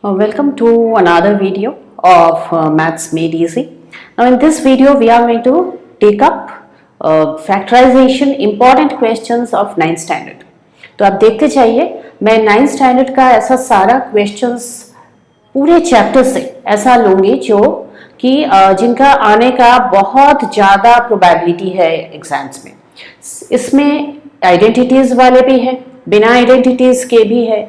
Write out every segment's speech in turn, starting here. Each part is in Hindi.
Welcome to another video of Maths Made Easy. Now in this video we are going to take up factorization important questions of 9th standard. तो आप देखते जाइए, मैं 9th standard का ऐसा सारा questions पूरे चैप्टर से ऐसा लूँगी जो कि जिनका आने का बहुत ज़्यादा प्रोबेबिलिटी है एग्जाम्स में. इसमें आइडेंटिटीज़ वाले भी हैं, बिना आइडेंटिटीज़ के भी है.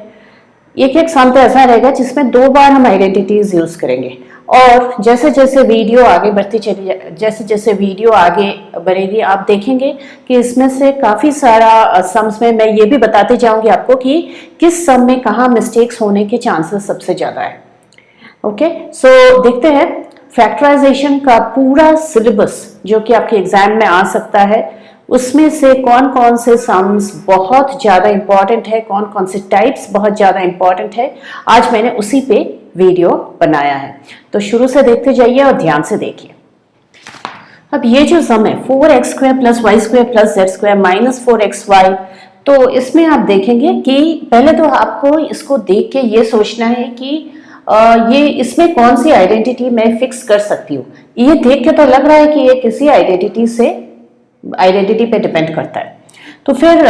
एक एक सम तो ऐसा रहेगा जिसमें 2 बार हम आइडेंटिटीज यूज करेंगे. और जैसे जैसे वीडियो आगे बढ़ती चली जैसे वीडियो आगे बढ़ेगी आप देखेंगे कि इसमें से काफ़ी सारा सम्स में मैं ये भी बताते जाऊंगी आपको कि किस सम में कहाँ मिस्टेक्स होने के चांसेस सबसे ज़्यादा है. ओके, सो देखते हैं फैक्टराइजेशन का पूरा सिलेबस जो कि आपके एग्जाम में आ सकता है, उसमें से कौन कौन से सम्स बहुत ज़्यादा इंपॉर्टेंट है, कौन कौन से टाइप्स बहुत ज़्यादा इंपॉर्टेंट है. आज मैंने उसी पे वीडियो बनाया है, तो शुरू से देखते जाइए और ध्यान से देखिए. अब ये जो सम है 4x² + y² + z² - 4xy, तो इसमें आप देखेंगे कि पहले तो आपको इसको देख के ये सोचना है कि ये इसमें कौन सी आइडेंटिटी मैं फिक्स कर सकती हूँ. ये देख के तो लग रहा है कि ये किसी आइडेंटिटी पे डिपेंड करता है. तो फिर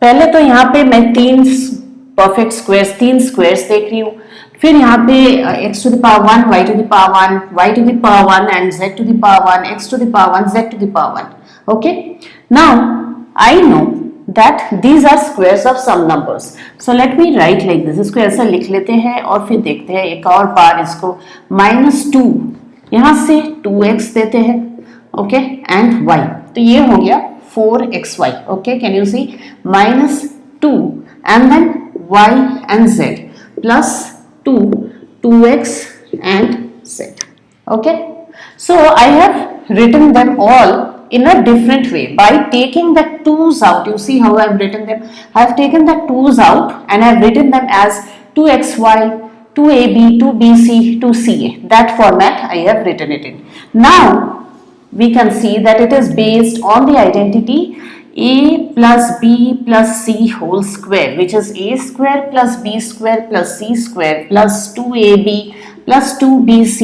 पहले तो यहाँ पे मैं 3 परफेक्ट स्क्वायर्स, 3 स्क्वायर्स देख रही हूँ. फिर यहाँ पे x⁻1, y⁻1, y⁻1 and z⁻1, x⁻1, z⁻1. Okay, now I know that these are squares of some numbers. So let me write like this. इसको ऐसा लिख लेते हैं और फिर देखते हैं एक और बार इसको. -2 यहाँ से 2x देते हैं. ओके, एंड y, तो ये हो गया 4xy. Okay, can you see, -2 and then y and z plus 2x and z. Okay, so I have written them all in a different way by taking the 2's out. You see how I have written them? I have taken the 2's out and I have written them as 2xy, 2ab, 2bc, 2ca. That format I have written it in. Now we can see that it is based on the identity a plus b plus c whole square, which is a² plus b² plus c² plus 2ab plus 2bc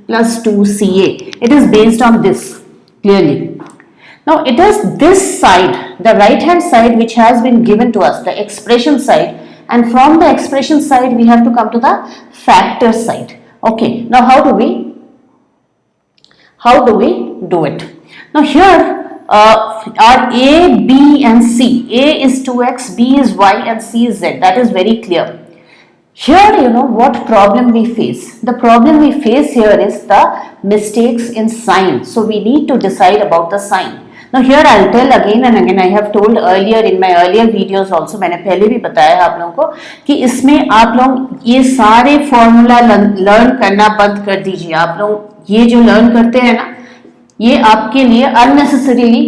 plus 2ca. It is based on this clearly. Now it is this side, the right hand side, which has been given to us, the expression side, and from the expression side we have to come to the factor side. Okay, now how do we do it? Now here are a, b and c. A is 2x, b is y and c is z. That is very clear. Here you know what problem we face. The problem we face here is the mistakes in sign. So we need to decide about the sign. Now here I'll tell again and again, I have told earlier in my earlier videos also, मैंने पहले भी बताया आप लोगों को कि इसमें आप लोग ये सारे फॉर्मूला लर्न करना बंद कर दीजिए. आप लोग ये जो लर्न करते हैं ना, ये आपके लिए अननेसेसरीली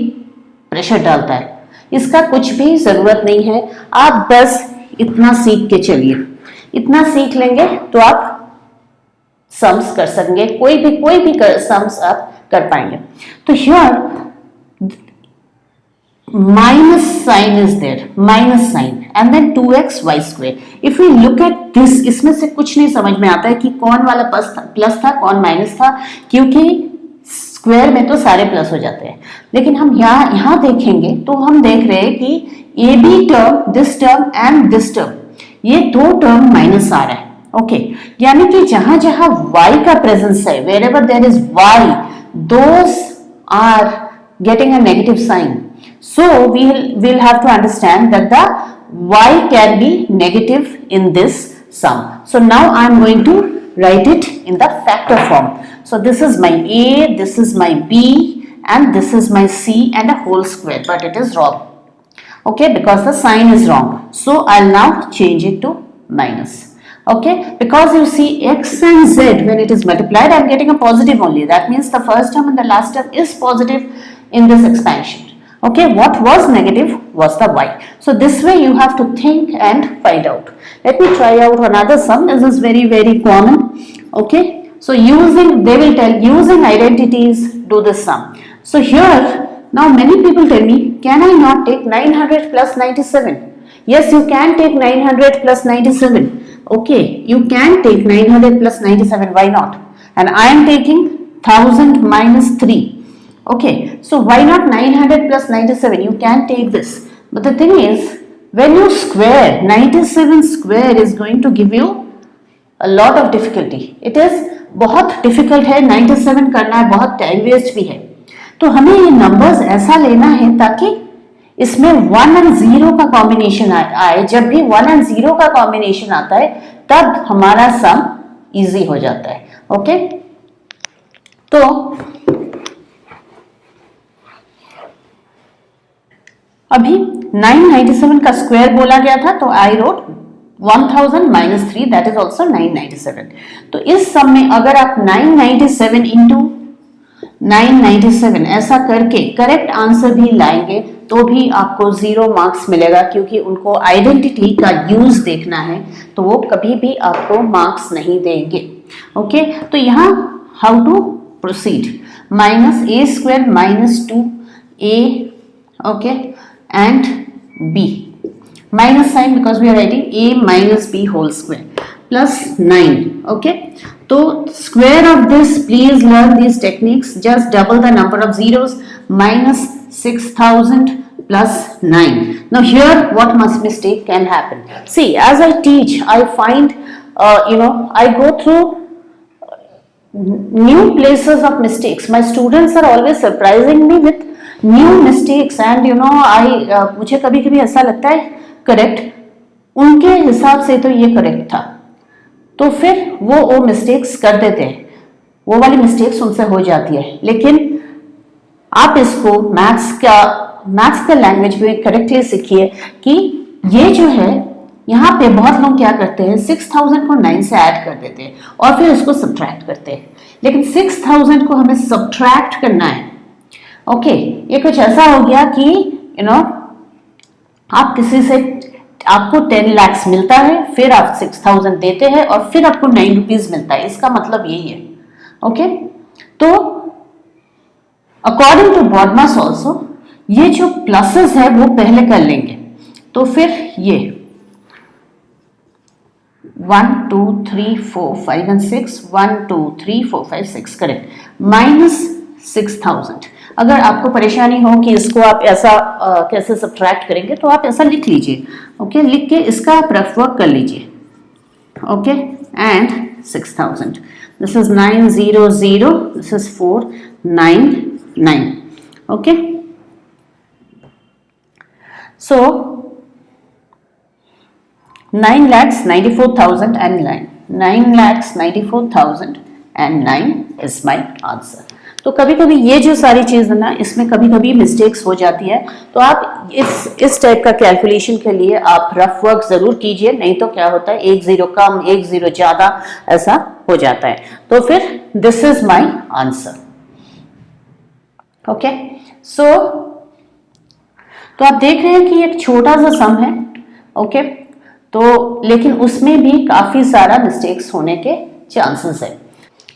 प्रेशर डालता है. इसका कुछ भी जरूरत नहीं है. आप बस इतना सीख के चलिए. इतना सीख लेंगे तो आप सम्स कर सकेंगे, कोई भी सम्स आप कर पाएंगे. तो here minus sign is there, minus sign and then 2xy². if we look at this, इसमें से कुछ नहीं समझ में आता है कि कौन वाला प्लस था कौन माइनस था, क्योंकि स्क्वायर में तो सारे प्लस हो जाते हैं. लेकिन हम यहाँ देखेंगे तो हम देख रहे हैं कि a b term, this term and this term, ये 2 टर्म माइनस आ रहा है. ओके, यानी कि जहां जहां y का प्रेजेंस है, wherever there is y, those are getting a negative sign. So we'll have to understand that the y can be negative in this sum. So now I'm going to write it in the factor form. So this is my a, this is my b and this is my c and a whole square, but it is wrong. Okay, because the sign is wrong. So I'll now change it to minus. Okay, because you see x and z, when it is multiplied, I'm getting a positive only. That means the first term and the last term is positive in this expansion. Okay, what was negative was the y. So this way you have to think and find out. Let me try out another sum. This is very common. Okay, so they will tell using identities do this sum. So here now many people tell me, can I not take 900 plus 97? Yes, you can take 900 plus 97. Okay, you can take 900 plus 97, why not? And I am taking 1000 minus 3. Okay, so why not 900 plus 97? You can take this. But the thing is, when you square, 97 square is going to give you a lot of difficulty. It is बहुत difficult है, 97 करना है, बहुत टाइम वेस्ट भी है. तो हमें ये नंबर्स ऐसा लेना है ताकि इसमें 1 और 0 का कॉम्बिनेशन आए. जब भी 1 और 0 का कॉम्बिनेशन आता है तब हमारा सम इजी हो जाता है. ओके, तो अभी 997 का स्क्वायर बोला गया था, तो I wrote 1000 minus 3, that is also 997. तो इस सम में अगर आप 997 into 997 ऐसा करके करेक्ट आंसर भी लाएंगे तो भी आपको 0 मार्क्स मिलेगा, क्योंकि उनको आइडेंटिटी का यूज देखना है, तो वो कभी भी आपको मार्क्स नहीं देंगे. ओके, तो यहाँ how to proceed, minus a square minus 2a, okay, and b, minus sign because we are writing a minus b whole square plus 9. Okay, so square of this, please learn these techniques. Just double the number of zeros. Minus 6000 plus 9. Now here what mistake can happen? See, as I teach, I find I go through new places of mistakes. My students are always surprising me with new mistakes, and मुझे कभी कभी ऐसा लगता है करेक्ट उनके हिसाब से तो ये करेक्ट था, तो फिर वो मिस्टेक्स कर देते हैं, वो वाली मिस्टेक्स उनसे हो जाती है. लेकिन आप इसको मैथ्स का लैंग्वेज में करेक्टली सीखिए कि ये जो है, यहाँ पे बहुत लोग क्या करते हैं, 6000 को 9 से ऐड कर देते हैं और फिर इसको सब्ट्रैक्ट करते हैं. लेकिन 6000 को हमें सब्ट्रैक्ट करना है. ओके, ये कुछ ऐसा हो गया कि आप किसी से, आपको 10 lakhs मिलता है, फिर आप 6000 देते हैं और फिर आपको 9 rupees मिलता है. इसका मतलब यही है. ओके, तो अकॉर्डिंग टू बॉडमास ऑल्सो ये जो प्लसेस है वो पहले कर लेंगे, तो फिर ये 1 2 3 4 5 and 6, 1 2 3 4 5 6, करेक्ट, माइनस 6000. अगर आपको परेशानी हो कि इसको आप ऐसा कैसे सब्ट्रैक्ट करेंगे, तो आप ऐसा लिख लीजिए. ओके, लिख के इसका आप रफ वर्क कर लीजिए. Okay, and 6000, this is 900, this is 499. Okay, so 9,94,009, 9,94,009 is my answer. तो कभी कभी ये जो सारी चीज है ना, इसमें कभी कभी मिस्टेक्स हो जाती है, तो आप इस टाइप का कैलकुलेशन के लिए आप रफ वर्क जरूर कीजिए, नहीं तो क्या होता है, 1 0 कम 1 0 ज्यादा ऐसा हो जाता है. तो फिर this is my answer. Okay, so तो आप देख रहे हैं कि एक छोटा सा सम है. ओके, तो लेकिन उसमें भी काफी सारा मिस्टेक्स होने के चांसेस है.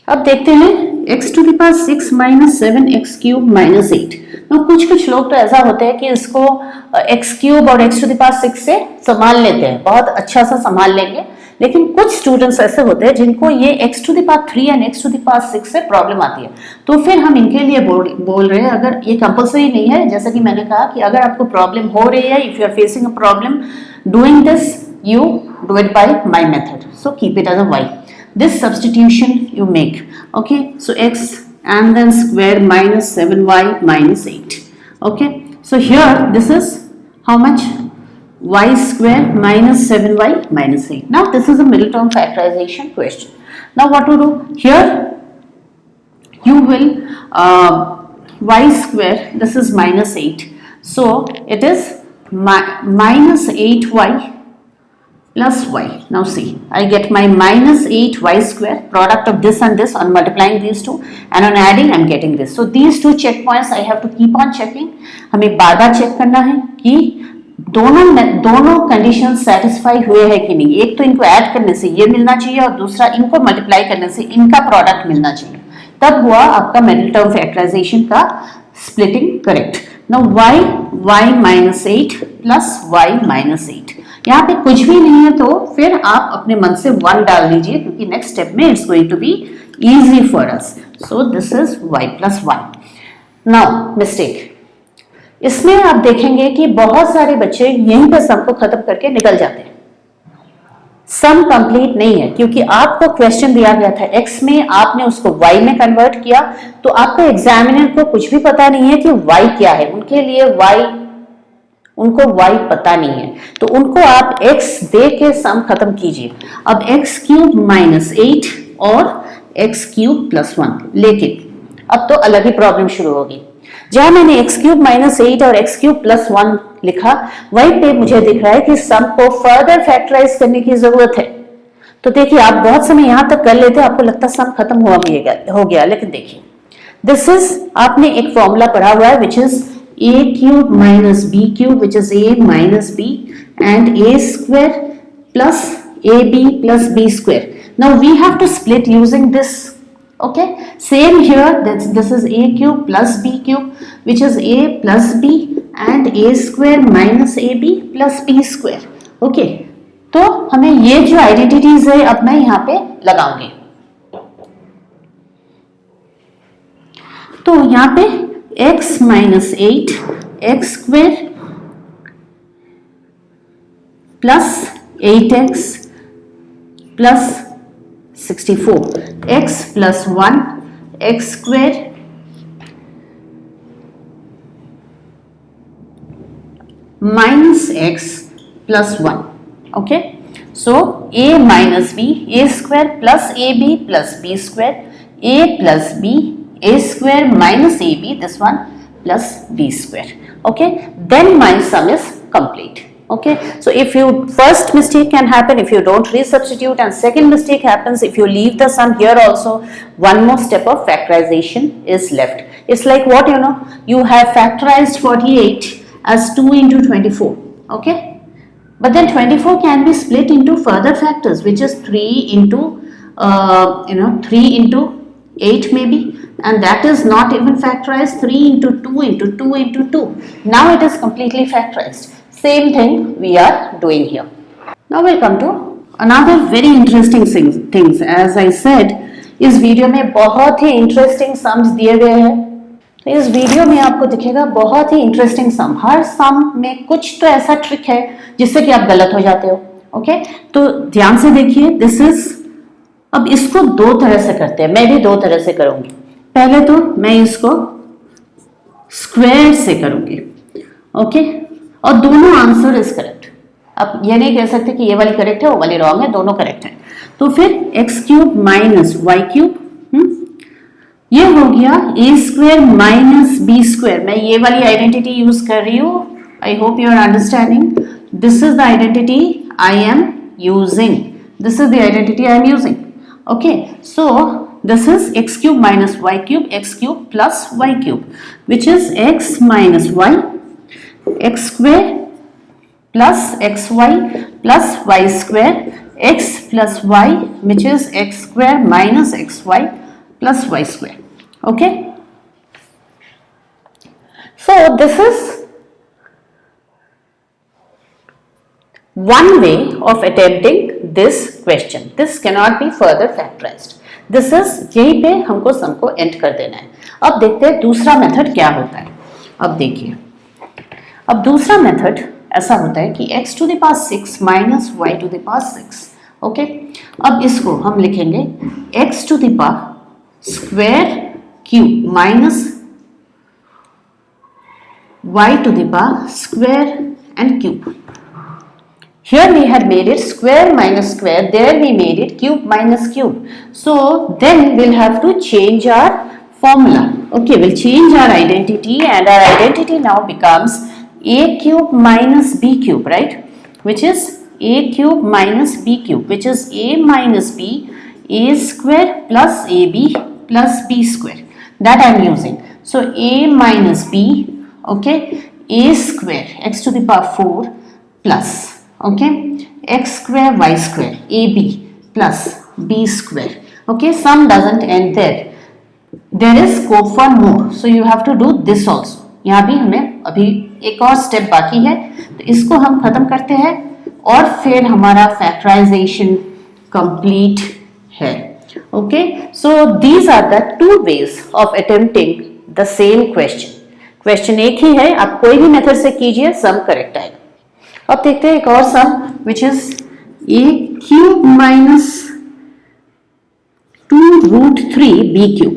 अब देखते हैं x to the power 6 minus 7x cube minus 8. तो कुछ लोग तो ऐसा होते हैं कि इसको x क्यूब और x to the power 6 से संभाल लेते हैं, बहुत अच्छा सा संभाल लेंगे. लेकिन कुछ स्टूडेंट्स ऐसे होते हैं जिनको ये x to the power 3 and x to the power 6 से प्रॉब्लम आती है. तो फिर हम इनके लिए बोल रहे हैं, अगर ये कंपल्सरी नहीं है, जैसा कि मैंने कहा कि अगर आपको प्रॉब्लम हो रही है, if you are facing a problem doing this, you do it by my method, so keep it as a y. This substitution you make. Okay, so x and then square minus 7y minus 8. Okay, so here this is how much, y square minus 7y minus 8. Now this is a middle term factorization question. Now what to do here, you will y square, this is minus 8, so it is minus 8y plus y. Now see, I get my minus 8y square, product of this and this, on multiplying these two and on adding I am getting this. So these two checkpoints I have to keep on checking. हमें बार बार चेक करना है कि दोनों कंडीशन सेटिस्फाई हुए हैं कि नहीं. एक तो इनको ऐड करने से ये मिलना चाहिए और दूसरा इनको मल्टीप्लाई करने से इनका प्रोडक्ट मिलना चाहिए, तब हुआ आपका मिडिल टर्म फैक्टराइजेशन का splitting correct. Now y minus 8 plus y minus 8. यहाँ पे कुछ भी नहीं है तो फिर आप अपने मन से 1 डाल दीजिए, क्योंकि नेक्स्ट स्टेप में it's going to be easy for us. So this is y plus 1. Now mistake, इसमें आप देखेंगे कि बहुत सारे बच्चे यहीं पर सम को खत्म करके निकल जाते हैं. सम कंप्लीट नहीं है, क्योंकि आपको क्वेश्चन दिया गया था x में, आपने उसको y में कन्वर्ट किया, तो आपका एग्जामिनर को कुछ भी पता नहीं है कि y क्या है. उनको y पता नहीं है, तो उनको आप x दे के सम खत्म कीजिए. अब x क्यूब माइनस 8 और x क्यूब प्लस 1. लेकिन अब तो अलग ही प्रॉब्लम शुरू होगी. जहां मैंने x क्यूब माइनस 8 और x क्यूब प्लस 1 लिखा, वहीं पे मुझे दिख रहा है कि सम को फर्दर फैक्टराइज करने की जरूरत है. तो देखिए, आप बहुत समय यहां तक कर लेते, आपको लगता सम खत्म हो गया, लेकिन देखिए, दिस इज, आपने एक फॉर्मूला पढ़ा हुआ है विच is a cube minus b cube, which is a minus b, and a square plus ab plus b square. Now we have to split using this. Okay, same here, this is a cube plus b cube, which is a plus b, and a square minus ab plus b square. Okay, तो हमें ये जो आइडेंटिटीज है अब मैं यहाँ पे लगाऊंगी. तो यहाँ पे x minus 8 x square plus 8x plus 64, x plus 1 x square minus x plus 1. Okay, so a minus b, a square plus ab plus b square, a plus b, a square minus ab, this one, plus b square. Okay, then my sum is complete. Okay, so if you, first mistake can happen if you don't resubstitute, and second mistake happens if you leave the sum here also. One more step of factorization is left. It's like what, you have factorized 48 as 2 into 24. Okay, but then 24 can be split into further factors, which is 3 into 3 into 8 maybe, and that is not even factorized. 3 into 2 into 2 into 2. Now it is completely factorized. Same thing we are doing here. Now we'll come to another very interesting things. As I said, इस वीडियो में बहुत ही इंटरेस्टिंग सम्स दिए गए हैं. तो इस वीडियो में आपको दिखेगा बहुत ही इंटरेस्टिंग सम. हर सम में कुछ तो ऐसा ट्रिक है जिससे कि आप गलत हो जाते हो. ओके, तो ध्यान से देखिए. दिस इज, अब इसको दो तरह से करते हैं, मैं भी दो तरह से करूंगी. पहले तो मैं इसको स्क्वायर से करूंगी. ओके, और दोनों आंसर इज करेक्ट. अब ये नहीं कह सकते कि ये वाली करेक्ट है वो वाली रॉन्ग है, दोनों करेक्ट है. तो फिर x cube minus y cube, ये हो गया a square minus b square. मैं ये वाली आइडेंटिटी यूज कर रही हूं. I hope you are understanding. This is the identity I am using. This is the identity I am using. Okay, so this is x cube minus y cube, x cube plus y cube, which is x minus y, x square plus xy plus y square, x plus y, which is x square minus xy plus y square. Okay, so this is one way of attempting this question. This cannot be further factorized. This is, यहीं पे हमको सम को एंड कर देना है. अब देखते हैं दूसरा मेथड क्या होता है. अब देखिए, अब दूसरा मेथड ऐसा होता है कि x to the power 6 minus y to the power 6. Okay, अब इसको हम लिखेंगे x to the power square cube minus y to the power square and cube. Here we had made it square minus square, there we made it cube minus cube. So then we'll have to change our formula. Okay, we'll change our identity, and our identity now becomes a cube minus b cube, right? Which is a cube minus b cube, which is a minus b, a square plus ab plus b square. That I am using. So a minus b, okay, a square x to the power 4 plus, okay, x square y square ab plus b square. Okay, sum doesn't end there. There is scope for more, so you have to do this also. यहाँ भी हमें अभी एक और स्टेप बाकी है, तो इसको हम खत्म करते हैं और फिर हमारा फैक्टराइजेशन कंप्लीट है। Okay, so these are the two ways of attempting the same question. Question एक ही है, आप कोई भी मेथड से कीजिए, सम करेक्ट आएगा। अब देखते हैं एक और sum which is a cube minus 2√3b³।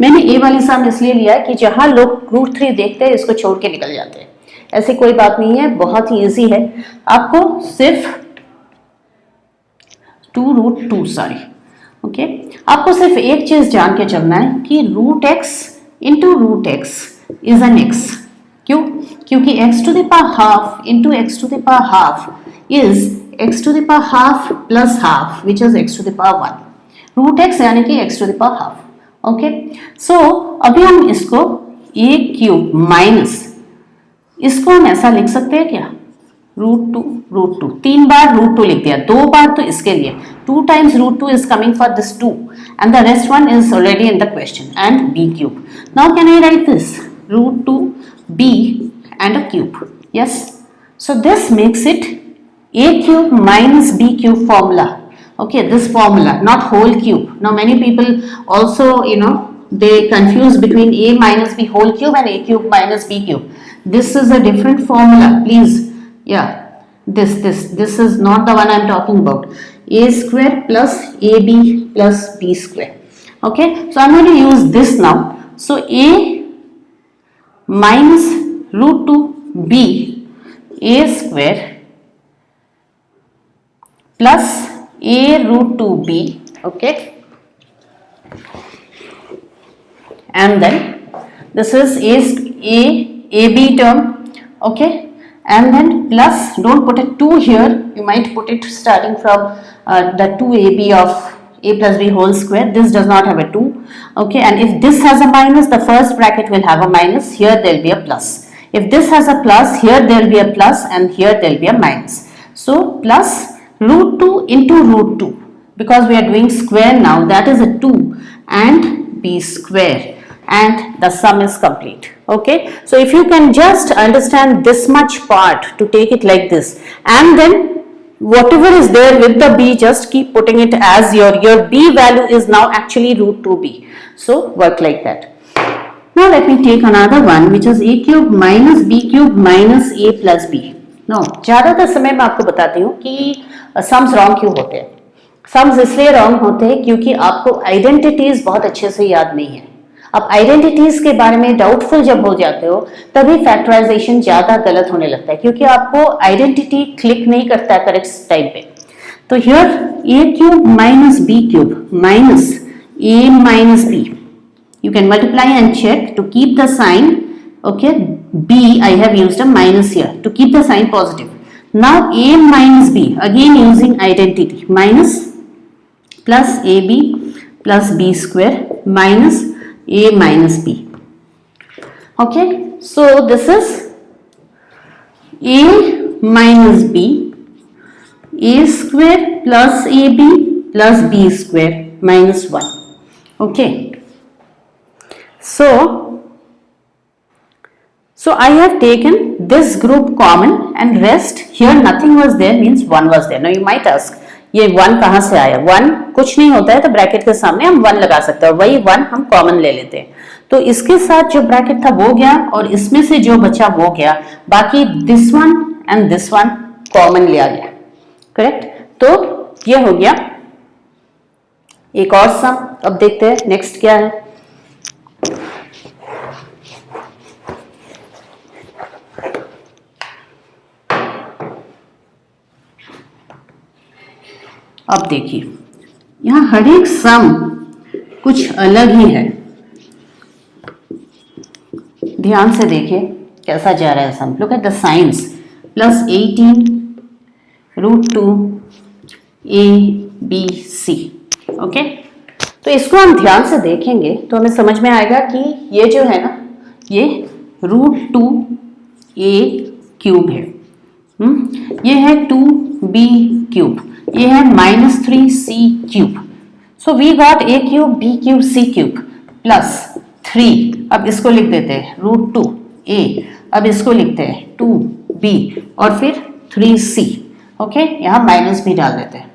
मैंने ए वाली सम इसलिए लिया है कि जहां लोग √3 देखते हैं इसको छोड़ के निकल जाते हैं। ऐसी कोई बात नहीं है, बहुत ही इजी है। आपको सिर्फ 2√2 ओके, आपको सिर्फ एक चीज जान के चलना है कि √x into √x is an x। क्यों? क्योंकि x to the power half into x to the power half is x to the power half plus half which is x to the power 1। √x यानी कि x to the power half. Okay, so अभी हम इसको a³ माइनस, इसको हम ऐसा लिख सकते हैं क्या, √2 3 बार √2 लिख दिया, 2 बार तो इसके लिए 2 times √2 is coming for this 2 and the rest one is already in the question and b³। Now can I write this √2b and a cube? Yes, so this makes it a³ minus b³ formula. Okay, this formula, not whole cube. Now many people also, they confuse between a minus b whole cube and a³ minus b³. This is a different formula, please. Yeah, this is not the one I'm talking about. A square plus ab plus b square. Okay, so I'm going to use this now. So a minus √2b a square plus a √2b, okay, and then this is ab term, okay, and then plus, don't put a 2 here, you might put it starting from the 2ab of a plus b whole square. This does not have a 2, okay, and if this has a minus, the first bracket will have a minus, here there will be a plus. If this has a plus, here there will be a plus and here there will be a minus. So plus √2 into √2, because we are doing square now, that is a 2 and b square, and the sum is complete. Okay, so if you can just understand this much part to take it like this, and then whatever is there with the b, just keep putting it as your b value is now actually √2b. So work like that. Now let me take another one which is a³ minus b³ minus a plus b. Now ज्यादातर समय मैं आपको बताती हूँ कि सम्स रॉन्ग क्यों होते हैं। सम्स इसलिए रॉन्ग होते हैं क्योंकि आपको आइडेंटिटीज बहुत अच्छे से याद नहीं है। अब आइडेंटिटीज के बारे में डाउटफुल जब हो जाते हो तभी फैक्टराइजेशन ज्यादा गलत होने लगता है, क्योंकि आपको आइडेंटिटी क्लिक नहीं करता है करेक्ट टाइम पे। तो here a³ minus b³ minus a minus b, you can multiply and check to keep the sign, okay, b I have used a minus here to keep the sign positive. Now a minus b, again using identity, minus plus ab plus b square minus a minus b. Okay, so this is a minus b, a square plus ab plus b square minus 1. Okay, so I have taken this group common and rest here nothing was there, means 1 was there. Now you might ask ये 1 कहाँ से आया? 1 कुछ नहीं होता है तो ब्रैकेट के सामने हम 1 लगा सकते हैं और वही 1 हम कॉमन ले लेते हैं। तो इसके साथ जो ब्रैकेट था वो गया और इसमें से जो बचा वो गया, बाकी this one and this one common लिया गया। करेक्ट, तो ये हो गया एक और सम। अब देखते हैं नेक्स्ट क्या है। अब देखिए यहाँ हर एक सम कुछ अलग ही है, ध्यान से देखिए कैसा जा रहा है sum. Look at the science, plus 18 √2 a b c। Okay, तो इसको हम ध्यान से देखेंगे तो हमें समझ में आएगा कि ये जो है ना ये √2 a³ है, ये है 2b³, ये है -3c³। So we got a³ b³ c³ plus 3। अब इसको लिख देते हैं √2a, अब इसको लिखते हैं 2b और फिर 3c। ओके, यहाँ माइनस भी डाल देते हैं।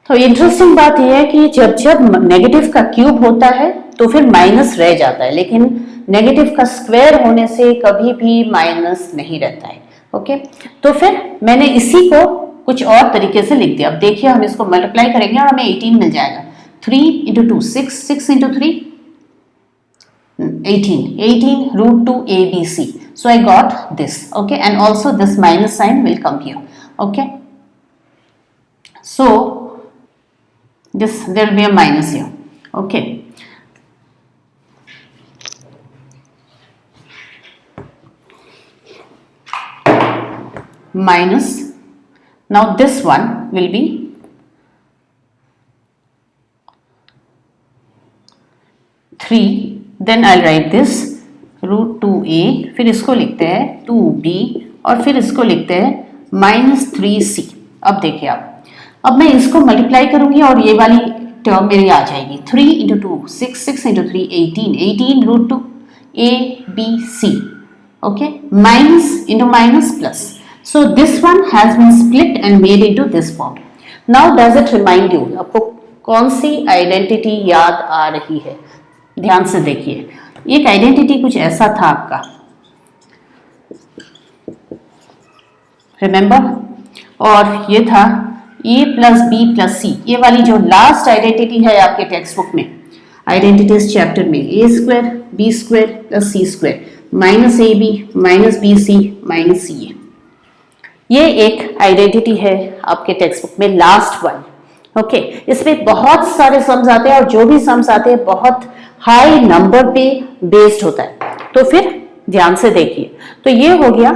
तो इंटरेस्टिंग बात यह है कि जब जब नेगेटिव का क्यूब होता है तो फिर माइनस रह जाता है, लेकिन नेगेटिव का स्क्वायर होने से कभी भी माइनस नहीं रहता है। ओके, तो फिर मैंने इसी को कुछ और तरीके से लिख दिया। अब देखिए हम इसको मल्टीप्लाई करेंगे और हमें 18 मिल जाएगा। 3 into 2 6, 6 into 3 18, 18 root 2 ABC. So I got this. Okay, and also this minus sign will come here. Okay, so this there will be a minus here. Okay, minus. Now this one will be 3, then I'll write this root 2a, फिर इसको लिखते हैं 2b और फिर इसको लिखते हैं -3c। अब देखिए आप, अब मैं इसको मल्टीप्लाई करूंगी और ये वाली टर्म मेरी आ जाएगी। 3 into 2 6, 6 into 3 18, 18 root 2 a b c। okay, minus into minus plus, so this one has been split and made into this form. Now does it remind you, आपको कौन सी आइडेंटिटी याद आ रही है? ध्यान से देखिए, एक आइडेंटिटी कुछ ऐसा था आपका, रिमेंबर, और ये था a plus b plus c. ये वाली जो लास्ट आइडेंटिटी है आपके टेक्स्ट बुक में, आइडेंटिटीज चैप्टर में, a square b square plus c square minus a b minus b c minus c a. ये एक आइडेंटिटी है आपके टेक्स्ट बुक में, लास्ट वन। ओके, इसमें बहुत सारे सम्स आते हैं और जो भी सम्स आते हैं बहुत हाई नंबर पे बेस्ड होता है। तो फिर ध्यान से देखिए, तो ये हो गया,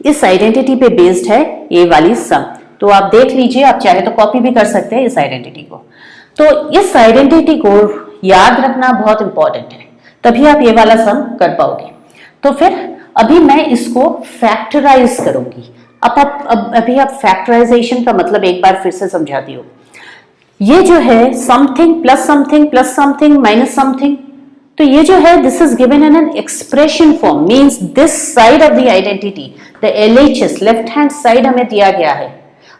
इस आइडेंटिटी पे बेस्ड है ये वाली सम। तो आप देख लीजिए, आप चाहे तो कॉपी भी कर सकते हैं इस आइडेंटिटी को। तो इस आइडेंटिटी को याद रखना बहुत इंपॉर्टेंट है, तभी आप ये वाला सम कर पाओगे। तो फिर अभी मैं इसको फैक्टराइज करूंगी। अभी आप फैक्टराइजेशन का मतलब एक बार फिर से समझाती हूँ। ये जो है something plus something minus something, तो ये जो है this is given in an expression form, means this side of the identity, the LHS left hand side हमें दिया गया है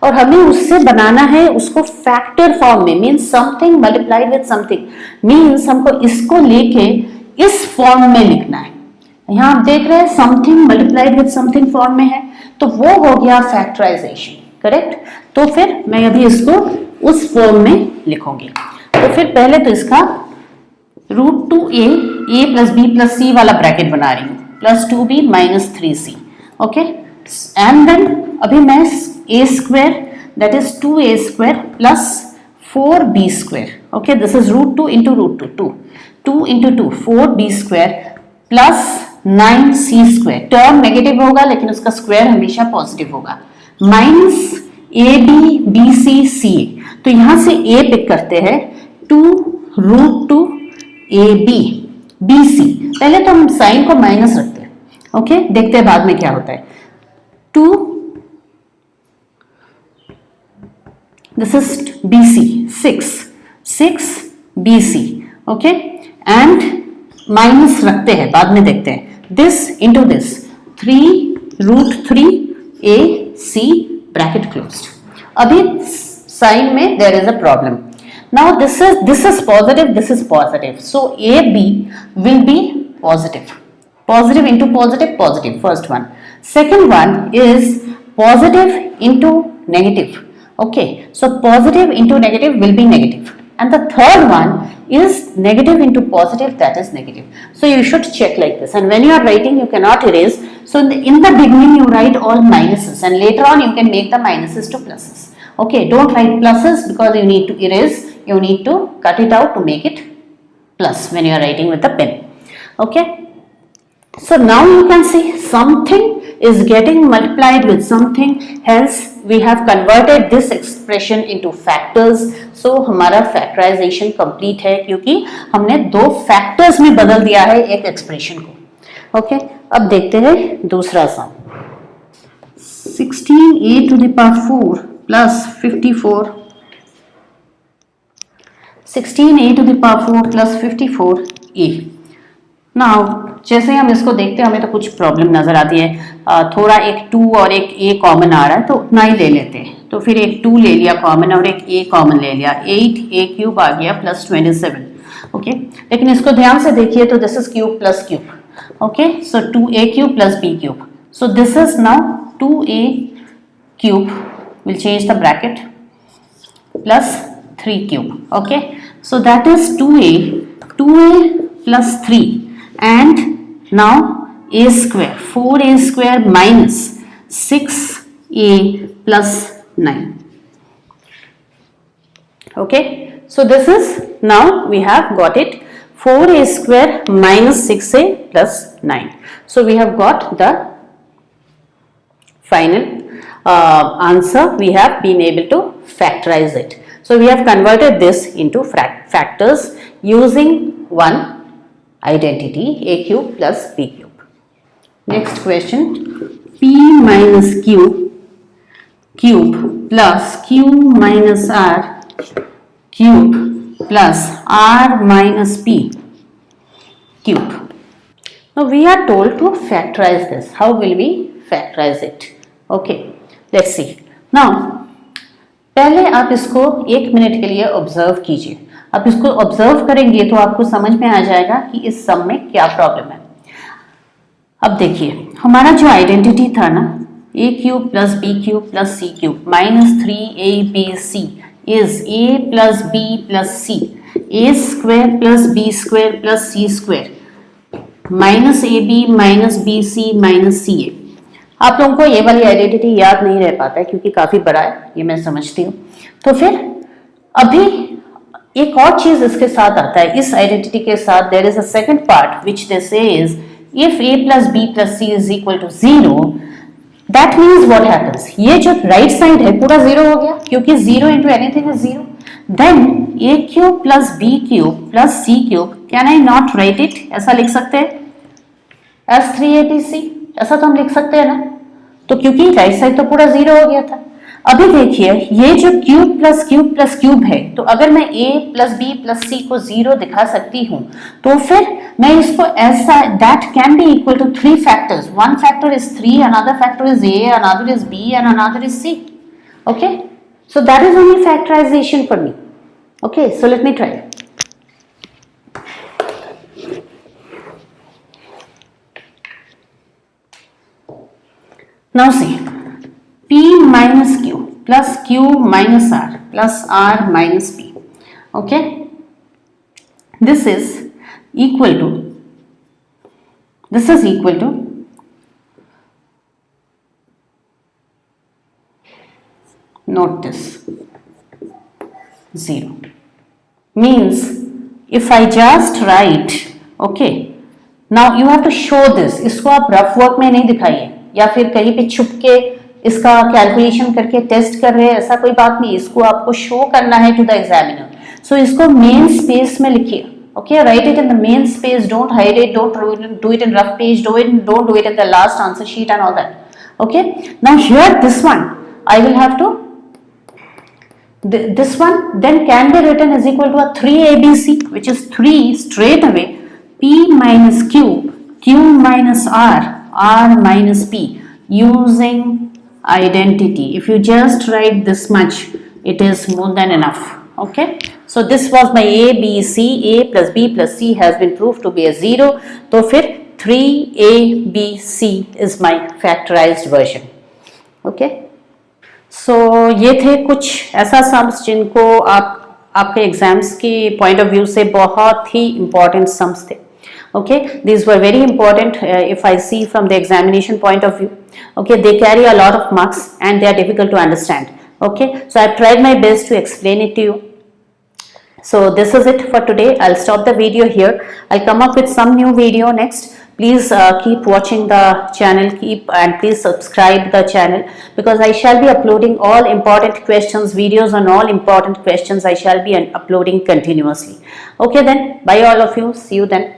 और हमें उससे बनाना है उसको फैक्टर फॉर्म में, means something multiplied with something, means हमको इसको लेके इस फॉर्म में लिखना है। यहाँ आप देख रहे हैं something multiplied with something form में है, तो वो हो गया फैक्टराइजेशन, करेक्ट। तो फिर मैं अभी इसको उस फॉर्म में लिखूंगी। तो फिर पहले तो इसका root 2a a plus b plus c वाला ब्रैकेट बना रही हूँ, plus 2b minus 3c। Okay, and then अभी मैं a square that is 2a square plus 4b square. Okay, this is root 2 into root 2, 2 into 2 4b square plus 9c square. Term negative होगा लेकिन उसका स्क्वायर हमेशा पॉजिटिव होगा, माइनस ab bc ca। तो यहां से a पिक करते हैं, 2 रूट 2 ab bc। पहले तो हम साइन को माइनस रखते हैं। ओके, देखते हैं बाद में क्या होता है। 2 this is bc 6 bc। Okay, and minus रखते हैं, बाद में देखते हैं। This into this 3 root 3 ac bracket closed. अभी साइन में there is a problem. Now this is positive, so AB will be positive into positive, first one. Second one is positive into negative. Okay, so positive into negative will be negative, and the third one is negative into positive, that is negative. So you should check like this, and when you are writing you cannot erase. So in the beginning you write all minuses and later on you can make the minuses to pluses. Okay, don't write pluses because you need to erase, you need to cut it out to make it plus when you are writing with the pen. Okay, so now you can see something is getting multiplied with something, hence we have converted this expression into factors. So हमारा factorization complete है क्योंकि हमने दो factors में बदल दिया है एक expression को। Okay, अब देखते हैं दूसरा सम। 16a to the power 4 plus 54, 16a to the power 4 plus 54a। Now जैसे हम इसको देखते हैं हमें तो कुछ प्रॉब्लम नजर आती है, थोड़ा एक 2 और एक a कॉमन आ रहा है तो उतना ही ले लेते हैं। तो फिर एक 2 ले लिया कॉमन और एक a कॉमन ले लिया, 8a³ आ गया प्लस 27। ओके, लेकिन इसको ध्यान से देखिए तो this is cube plus cube. Okay, so 2a³ plus b³, so this is now 2a³, will change the bracket, plus 3³ okay, so that is 2a plus 3 and now a square, 4a square minus 6a plus 9. Okay, so this is, now we have got it, 4a square minus 6a plus 9. So we have got the final answer. We have been able to factorize it. So we have converted this into factors using one identity, a³ plus b³. Next question, p minus q cube plus q minus r cube plus r minus p cube. Now we are told to factorize this. How will we factorize it? Okay, let's see. Now पहले आप इसको 1 मिनट के लिए ऑब्जर्व कीजिए। आप इसको ऑब्जर्व करेंगे तो आपको समझ में आ जाएगा कि इस सम में क्या प्रॉब्लम है। अब देखिए हमारा जो आइडेंटिटी था ना, a³ plus b³ plus c³ minus 3abc is a plus b plus c, a square plus b square plus c square minus ab minus bc minus ca। आप लोगों को ये वाली आइडेंटिटी याद नहीं रह पाता है क्योंकि काफी बड़ा है, ये मैं समझती हूँ। तो फिर अभी एक और चीज इसके साथ आता है, इस आइडेंटिटी के साथ there is a second part which they say is if a plus b plus c is equal to 0, that means what happens, ये जो राइट साइड है पूरा 0 हो गया क्योंकि 0 into anything is 0. Then a³ plus b³ plus c³ can I not write it, ऐसा लिख सकते हैं as 3abc, ऐसा तो हम लिख सकते हैं ना। तो क्योंकि राइट साइड तो पूरा 0 हो गया था। अभी देखिए ये जो cube plus cube plus cube है, तो अगर मैं a plus b plus c को 0 दिखा सकती हूँ तो फिर मैं इसको ऐसा that can be equal to 3 factors, one factor is 3, another factor is a, another is b and another is c. Okay, so that is only factorisation for me. Okay, so let me try. Now see, p minus q plus q minus r plus r minus p. Okay, this is equal to note this 0 means if I just write, okay, now you have to show this. इसको आप रफ वर्क में नहीं दिखाइए या फिर कहीं पे छुप के इसका कैलकुलेशन करके टेस्ट कर रहे हैं, ऐसा कोई बात नहीं। इसको आपको शो करना है टू द एग्जामिनर। सो इसको मेन स्पेस में लिखिए. Okay, write it in the main space, don't hide it, don't do it in rough page, don't do it in the last answer sheet and all that. Okay, now here this one I will have to this one then can be written as equal to a 3abc, which is 3 straight away, p minus q, q minus r minus p, using identity. If you just write this much, it is more than enough. Okay, so this was my a b c, a plus b plus c has been proved to be a 0. तो फिर 3abc is my factorized version. Okay, सो ये थे कुछ ऐसा सम्स जिनको आपके एग्जाम्स के पॉइंट ऑफ व्यू से बहुत ही इंपॉर्टेंट सम्स थे. Okay, these were very important if I see from the examination point of view. Okay, they carry a lot of marks and they are difficult to understand. Okay, so I tried my best to explain it to you. So this is it for today. I'll stop the video here. I'll come up with some new video next. Please keep watching the channel, and please subscribe the channel, because I shall be uploading all important questions, videos on all important questions. I shall be uploading continuously. Okay then, bye all of you. See you then.